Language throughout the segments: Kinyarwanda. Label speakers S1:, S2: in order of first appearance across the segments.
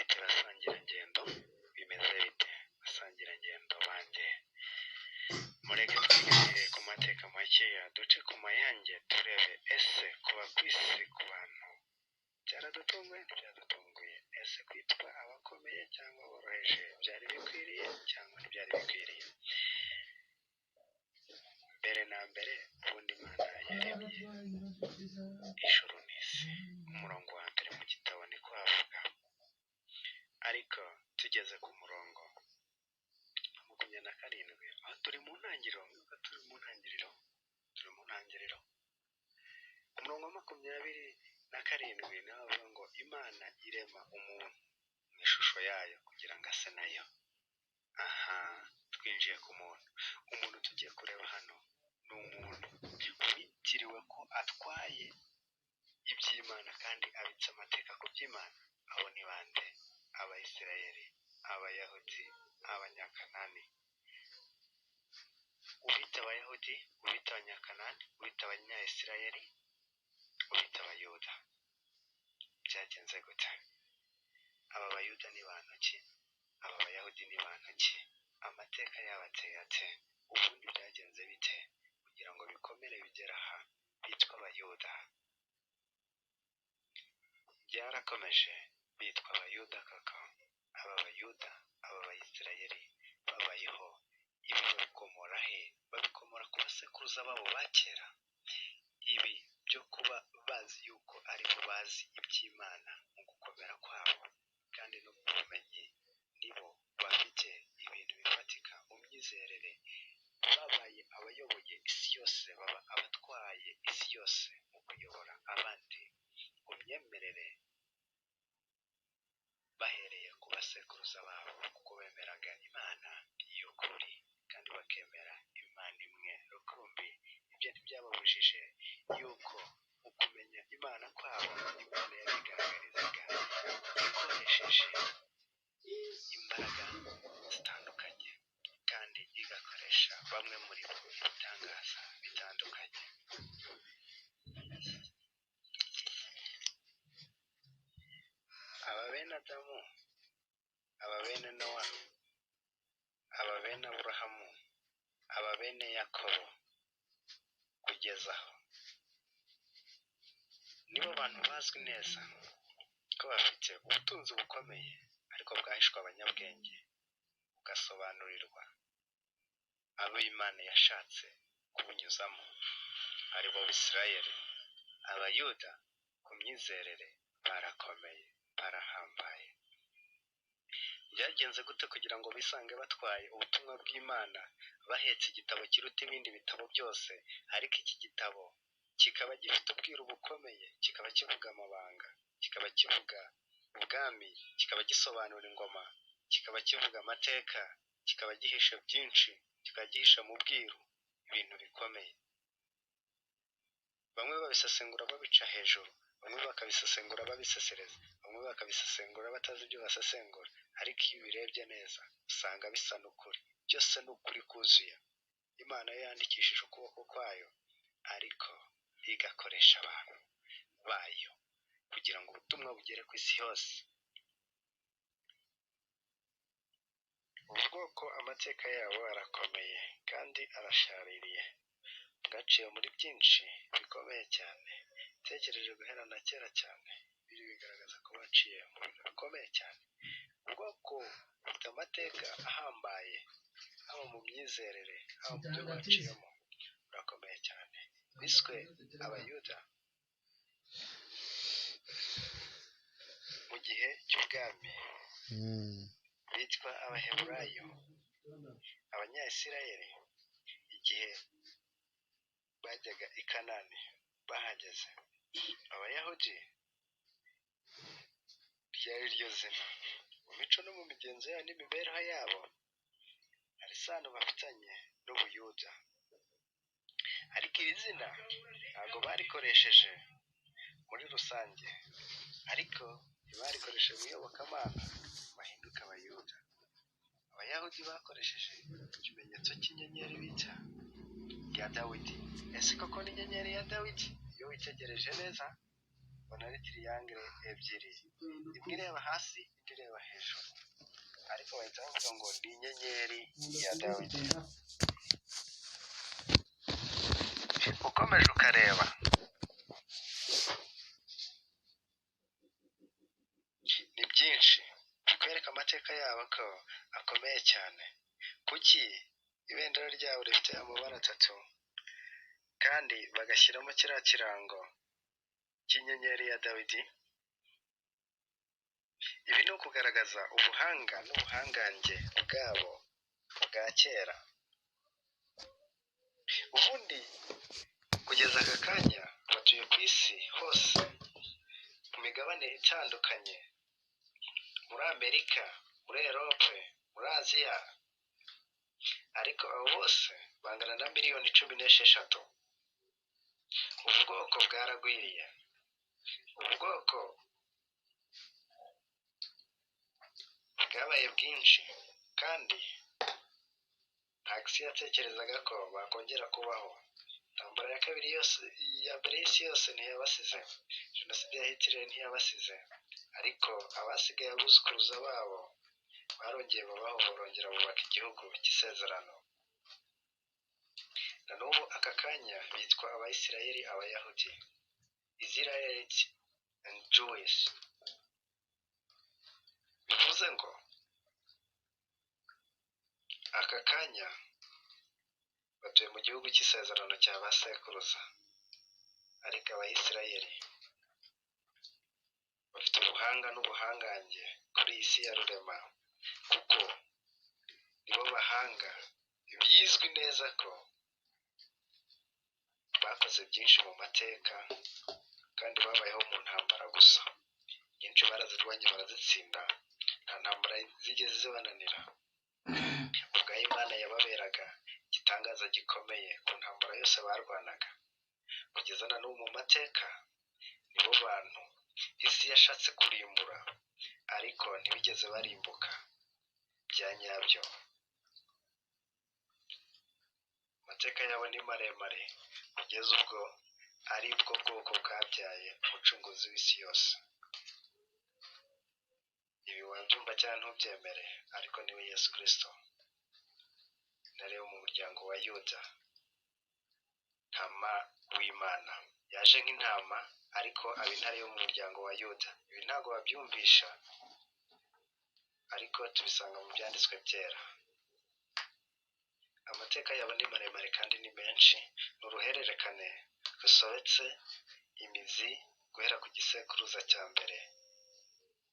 S1: bite basangirangendo? Bimeze bite basangirangendo banjye? Mureke twigire ku mateka makeya duce ku mayange turebe ese kuba ku isi ku bantu byaradutunguye ntibyadutunguye, ese kwitwa abakomeye cyangwa boroheje byari bikwiriye cyangwa ntibyari bikwiriye? Mbere na mbere ubundi Imana yaremye ijuru n'isi, umurongo wa mbere mu gitabo niko havuga, ariko tugeze ku murongo 27 aho turi mu ntangiriro ku murongo wa 27 naho bavuga ngo Imana irema umuntu mu ishusho yayo kugira ngo ase nayo. Aha twinjiye ku umuntu tugiye kureba hano ni umuntu witiriwe ko atwaye iby'Imana kandi abitse amateka ku by'Imana. Abo ni bande? Abayisirayeli, Abayahudi, Abanyakanani. Ubita Abayahudi, ubita Abanyakanani, ubita Abanyayisirayeli, ubita Abayuda. Byagenze gute? Aba Bayuda ni bantu ki? Aba Bayahudi ni bantu ki? Amateka yabo ateye ate? Ubundi byagenze bite kugira ngo bikomere bigera aha bitwa Abayuda? Byarakomeje bitwa Abayuda kaka. Aba Bayuda, aba Bayisirayeli babayeho. Ibi babikomora he? Babikomora ku basekuruza babo ba kera. Ibi byo kuba bazi yuko ari bo bazi iby'Imana mu gukomera kwabo kandi no mu bumenyi, nibo bafite ibintu bifatika mu myizerere, babaye abayoboye isi yose, baba abatwaye isi yose mu kuyobora abandi mu myemerere, bahereye ku basekuruza babo kuko bemeraga Imana y'ukuri kandi bakemera Imana imwe rukumbi. Ibyo ntibyababujije yuko ukumenya Imana kwabo Imana yabigaragarizaga ikoresheje imbaraga zitandukanye kandi igakoresha bamwe muri bo ibitangaza bitandukanye. Aba bene Adamu, aba bene Nowa, aba bene Aburahamu, aba bene Yakobo kugeza aho nibo bantu bazwi neza ko bafite ubutunzi bukomeye ariko bwahishwe abanyabwenge bugasobanurirwa abo Imana yashatse kubunyuzamo, ari bo Bisirayeli. Abayuda ku myizerere barakomeye, barahambaye. Byagenze gute kugira ngo bisange batwaye ubutumwa bw'Imana, bahetse igitabo kiruta ibindi bitabo byose, ariko iki gitabo kikaba gifite ubwiru bukomeye, kikaba kivuga amabanga, kikaba kivuga ubwami, kikaba gisobanura ingoma, kikaba kivuga amateka, kikaba gihishe byinshi, kikaba gihishe mu bwiru ibintu bikomeye. Bamwe babisesengura babica hejuru, bamwe bakabisesengura babisesereza, bamwe bakabisesengura batazi ibyo basesengura, ariko iyo ubirebye neza usanga bisa n'ukuri, byose ni ukuri kuzuye. Imana yo yandikishije ukuboko kwayo ariko igakoresha abantu bayo kugira ngo ubutumwa bugere ku isi yose. Ubu bwoko amateka yabo arakomeye kandi arashaririye, bwaciye muri byinshi bikomeye cyane. Tekereje guhera na kera cyane, biri bigaragaza ko baciye mu bintu bikomeye cyane. Ubwoko bufite amateka ahambaye, haba mu myizerere, haba mu byo baciyemo, burakomeye cyane. Biswe Abayuda mu gihe cy'ubwami, bitwa Abaheburayo, Abanyayisirayeli igihe bajyaga i Kanani bahageze. Abayahudi ryari ryo zina. Mu mico no mu migenzo yabo n'imibereho yabo hari isano bafitanye n'Ubuyuda, ariko iri zina ntabwo barikoresheje muri rusange, ariko ntibarikoresheje mu iyobokamana bahinduka Abayuda. Abayahudi bakoresheje ikimenyetso cy'inyenyeri bita ya Dawidi. Ese koko ni inyenyeri ya Dawidi? Iyo witegereje neza mbona ari tiriyangere ebyiri, imwe ireba hasi indi ireba hejuru, ariko bahita bavuga ngo ni inyenyeri ya Dawidi. Ukomeje ukareba ni byinshi bikwereka amateka yabo ko akomeye cyane. Kuki ibendera ryabo rifite amabara atatu kandi bagashyiramo kiriya kirango cy'inyenyeri ya Dawidi? Ibi ni ukugaragaza ubuhanga n'ubuhangange bwabo bwa kera. Ubundi kugeza aka kanya batuye ku isi hose mu migabane itandukanye, muri Amerika, muri Europe, muri Aziya, ariko abo bose bangana na miliyoni 16. Ubu bwoko bwaragwiriye, ubu bwoko bwabaye bwinshi, kandi ntabwo isi yatekerezaga ko bakongera kubaho. Intambara ya kabiri yose, iya mbere y'isi yose ntiyabasize, jenoside ya Hitler ntiyabasize, ariko abasigaye abuzukuruza babo barongeye babaho, barongera bubaka igihugu cy'isezerano. Na n'ubu aka kanya bitwa Abayisirayeli, Abayahudi, Israelites and Jews. Bivuze ngo aka kanya batuye mu gihugu cy'isezerano cya ba sekuruza, ariko Abayisirayeli bafite ubuhanga n'ubuhangange kuri iyi si ya rurema, kuko nibo bahanga bizwi neza ko bakoze byinshi mu mateka, kandi babayeho mu ntambara gusa. Nyinshi barazirwanye barazitsinda, nta ntambara zigeze zibananira. Ubwayo Imana yababeraga igitangaza gikomeye ku ntambara yose barwanaga. Kugeza na n'ubu mu mateka nibo bantu isi yashatse kurimbura, ariko ntibigeze barimbuka bya nyabyo. Amateka yabo ni maremare kugeza ubwo ari bwo bwoko bwabyaye umucunguzi w'isi yose. Ibi wabyumva cyangwa ntubyemere, ariko niwe Yesu Kristo, intare yo mu muryango wa Yuda, ntama w'Imana. Yaje nk'intama ariko aba intare yo mu muryango wa Yuda. Ibi ntabwo babyumvisha, ariko tubisanga mu byanditswe byera. Amateka yabo ni maremare kandi ni menshi, ni uruhererekane rusobetse imizi guhera ku gisekuruza cya mbere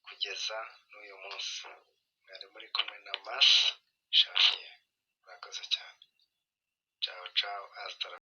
S1: kugeza n'uyu munsi. Mwari muri kumwe na Masa Xavier. Murakoze cyane. Ciao ciao, hasta la